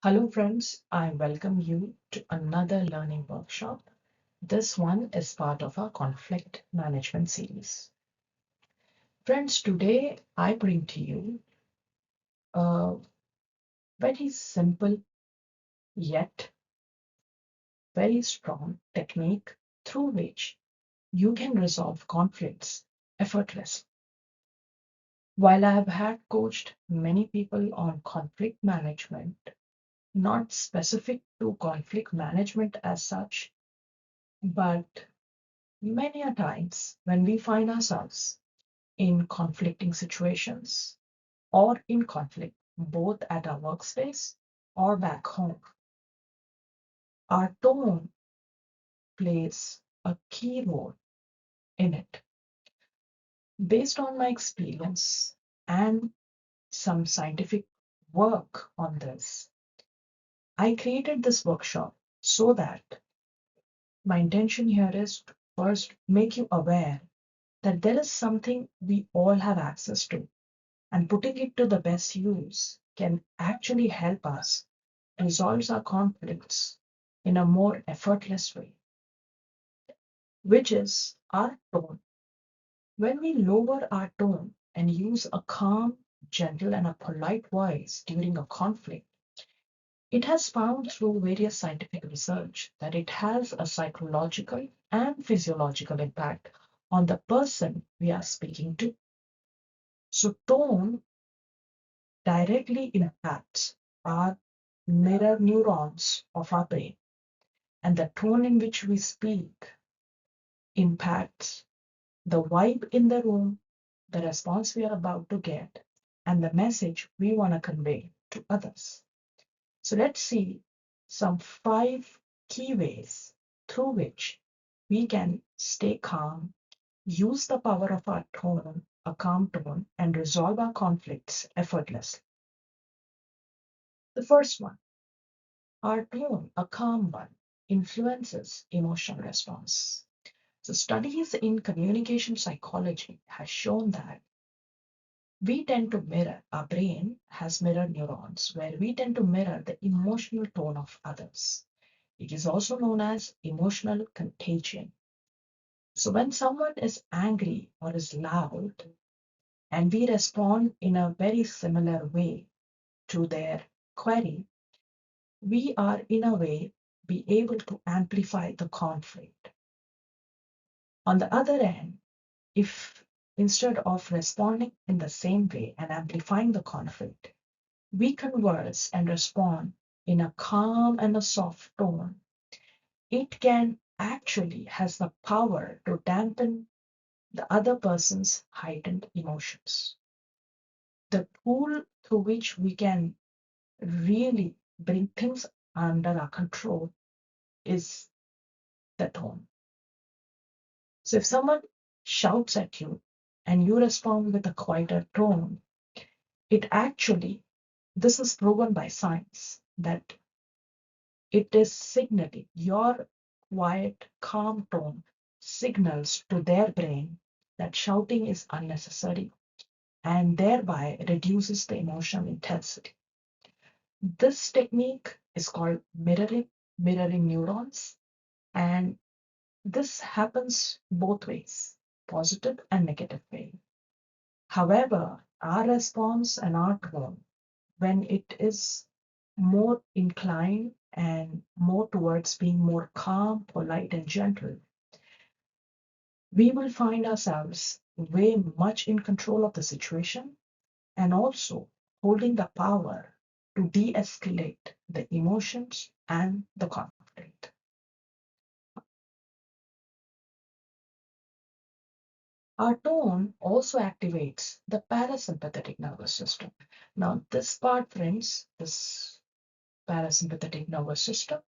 Hello, friends. I welcome you to another learning workshop. This one is part of our conflict management series. Friends, today I bring to you a very simple yet very strong technique through which you can resolve conflicts effortlessly. While I have had coached many people on conflict management, not specific to conflict management as such, but many a times when we find ourselves in conflicting situations or in conflict, both at our workspace or back home, our tone plays a key role in it. Based on my experience and some scientific work on this, I created this workshop so that my intention here is to first make you aware that there is something we all have access to, and putting it to the best use can actually help us resolve our conflicts in a more effortless way, which is our tone. When we lower our tone and use a calm, gentle, and a polite voice during a conflict, it has found through various scientific research that it has a psychological and physiological impact on the person we are speaking to. So, tone directly impacts our mirror neurons of our brain, and the tone in which we speak impacts the vibe in the room, the response we are about to get, and the message we want to convey to others. So let's see some 5 key ways through which we can stay calm, use the power of our tone, a calm tone, and resolve our conflicts effortlessly. The first one, our tone, a calm one, influences emotional response. So studies in communication psychology has shown that we tend to mirror, our brain has mirror neurons where we tend to mirror the emotional tone of others. It is also known as emotional contagion. So when someone is angry or is loud and we respond in a very similar way to their query, we are in a way be able to amplify the conflict. On the other hand, if instead of responding in the same way and amplifying the conflict, we converse and respond in a calm and a soft tone, it can actually has the power to dampen the other person's heightened emotions. The tool through which we can really bring things under our control is the tone. So if someone shouts at you and you respond with a quieter tone, it actually, this is proven by science, that it is signaling your quiet, calm tone signals to their brain that shouting is unnecessary and thereby reduces the emotional intensity. This technique is called mirroring neurons, and this happens both ways, positive and negative way. However, our response and our tone, when it is more inclined and more towards being more calm, polite, and gentle, we will find ourselves way much in control of the situation and also holding the power to de escalate the emotions and the conflict. Our tone also activates the parasympathetic nervous system. Now, this part, friends, this parasympathetic nervous system,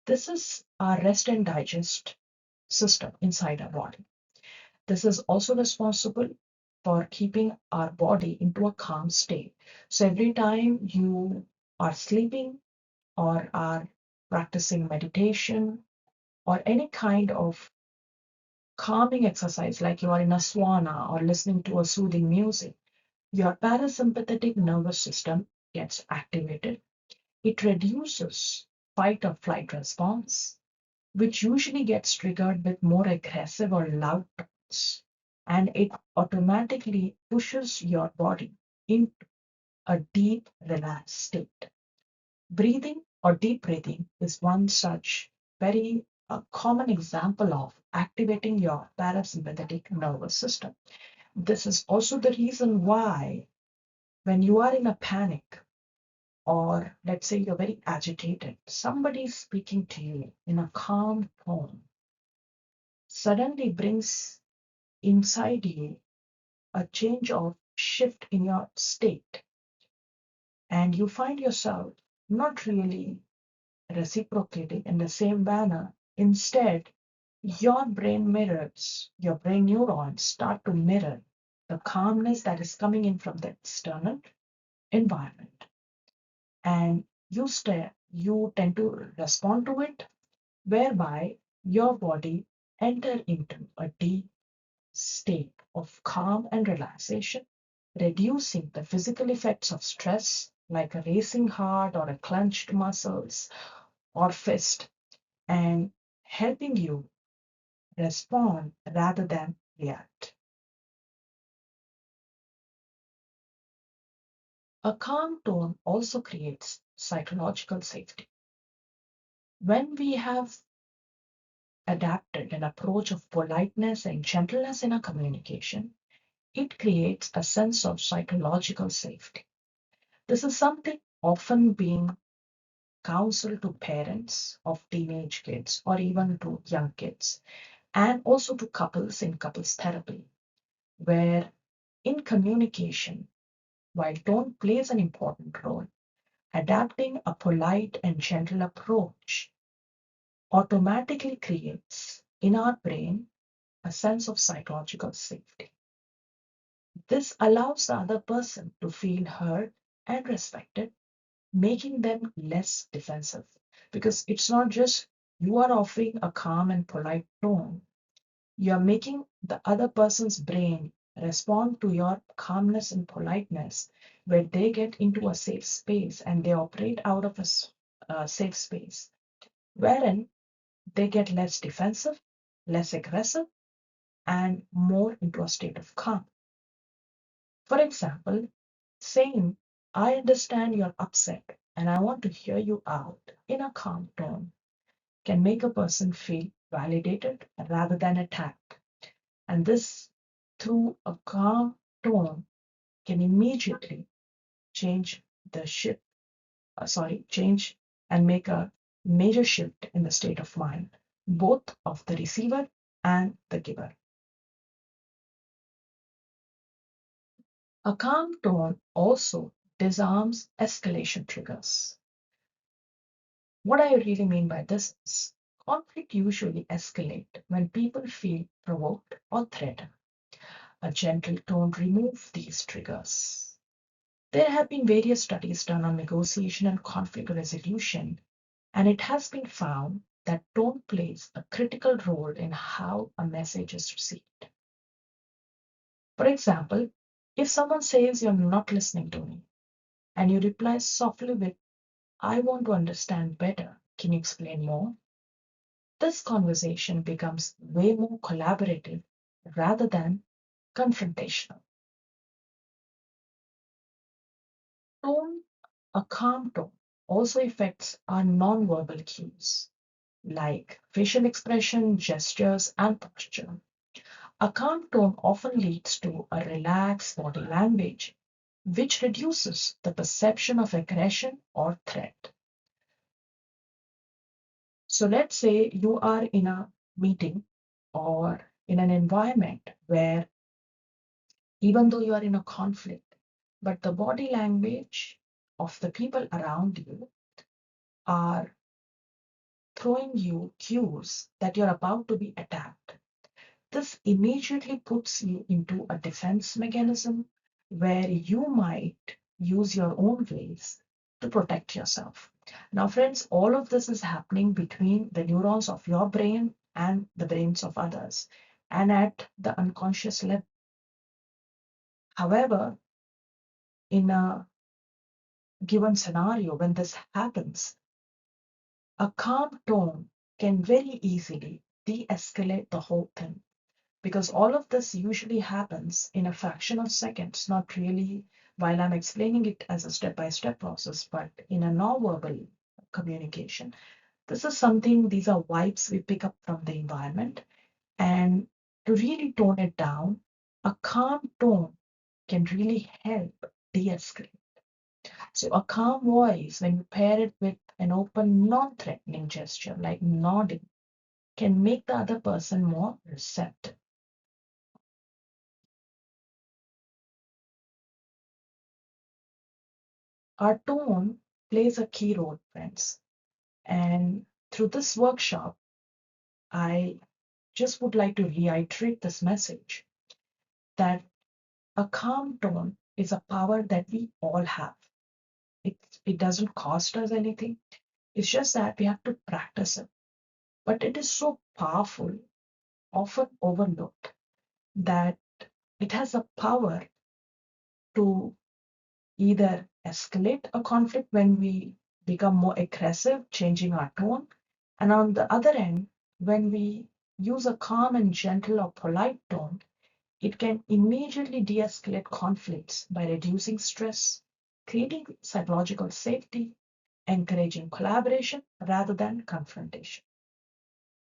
this is our rest and digest system inside our body. This is also responsible for keeping our body into a calm state. So every time you are sleeping or are practicing meditation or any kind of calming exercise, like you are in a sauna or listening to a soothing music, your parasympathetic nervous system gets activated It reduces fight or flight response, which usually gets triggered with more aggressive or loud tones. And it automatically pushes your body into a deep, relaxed state. Breathing or deep breathing is one such very common example of activating your parasympathetic nervous system. This is also the reason why, when you are in a panic, or let's say you're very agitated, somebody speaking to you in a calm tone suddenly brings inside you a change of shift in your state, and you find yourself not really reciprocating in the same manner. Instead, your brain neurons start to mirror the calmness that is coming in from the external environment. And you tend to respond to it, whereby your body enter into a deep state of calm and relaxation, reducing the physical effects of stress like a racing heart or a clenched muscles or fist, and helping you respond rather than react. A calm tone also creates psychological safety. When we have adapted an approach of politeness and gentleness in our communication, it creates a sense of psychological safety. This is something often being counseled to parents of teenage kids or even to young kids, and also to couples in couples therapy, where in communication, while tone plays an important role, adapting a polite and gentle approach automatically creates in our brain a sense of psychological safety. This allows the other person to feel heard and respected, making them less defensive. Because it's not just you are offering a calm and polite tone, you're making the other person's brain respond to your calmness and politeness, where they get into a safe space and they operate out of a safe space, wherein they get less defensive, less aggressive, and more into a state of calm. For example, saying, I understand you're upset and I want to hear you out in a calm tone can make a person feel validated rather than attacked. And this, through a calm tone, can immediately change the shift, change and make a major shift in the state of mind, both of the receiver and the giver. A calm tone also disarms escalation triggers. What I really mean by this is conflict usually escalate when people feel provoked or threatened. A gentle tone removes these triggers. There have been various studies done on negotiation and conflict resolution, and it has been found that tone plays a critical role in how a message is received. For example, if someone says you're not listening to me, and you reply softly with, I want to understand better, can you explain more? This conversation becomes way more collaborative rather than confrontational. Tone, a calm tone, also affects our nonverbal cues like facial expression, gestures, and posture. A calm tone often leads to a relaxed body language, which reduces the perception of aggression or threat. So let's say you are in a meeting or in an environment where, even though you are in a conflict, but the body language of the people around you are throwing you cues that you're about to be attacked. This immediately puts you into a defense mechanism where you might use your own ways to protect yourself. Now, friends, all of this is happening between the neurons of your brain and the brains of others, and at the unconscious level. However, in a given scenario, when this happens, a calm tone can very easily de-escalate the whole thing, because all of this usually happens in a fraction of seconds, not really while I'm explaining it as a step-by-step process, but in a non-verbal communication. This is something, these are vibes we pick up from the environment. And to really tone it down, a calm tone can really help de-escalate. So a calm voice, when you pair it with an open, non-threatening gesture like nodding, can make the other person more receptive. Our tone plays a key role, friends. And through this workshop, I just would like to reiterate this message that a calm tone is a power that we all have. It, it doesn't cost us anything. It's just that we have to practice it. But it is so powerful, often overlooked, that it has a power to either escalate a conflict when we become more aggressive, changing our tone, and on the other end, when we use a calm and gentle or polite tone, it can immediately de escalate conflicts by reducing stress, creating psychological safety, encouraging collaboration rather than confrontation.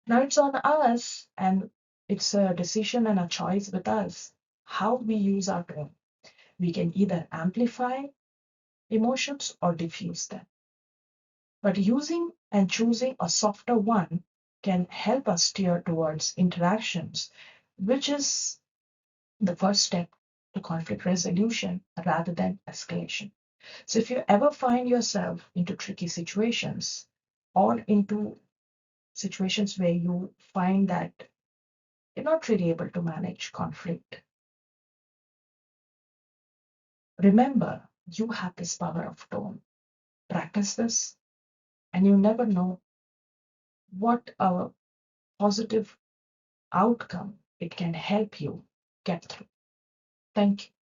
Now it's on us, and it's a decision and a choice with us how we use our tone. We can either amplify emotions or diffuse them. But using and choosing a softer one can help us steer towards interactions, which is the first step to conflict resolution rather than escalation. So if you ever find yourself into tricky situations or into situations where you find that you're not really able to manage conflict, remember you have this power of tone. Practice this, and you never know what a positive outcome it can help you get through. Thank you.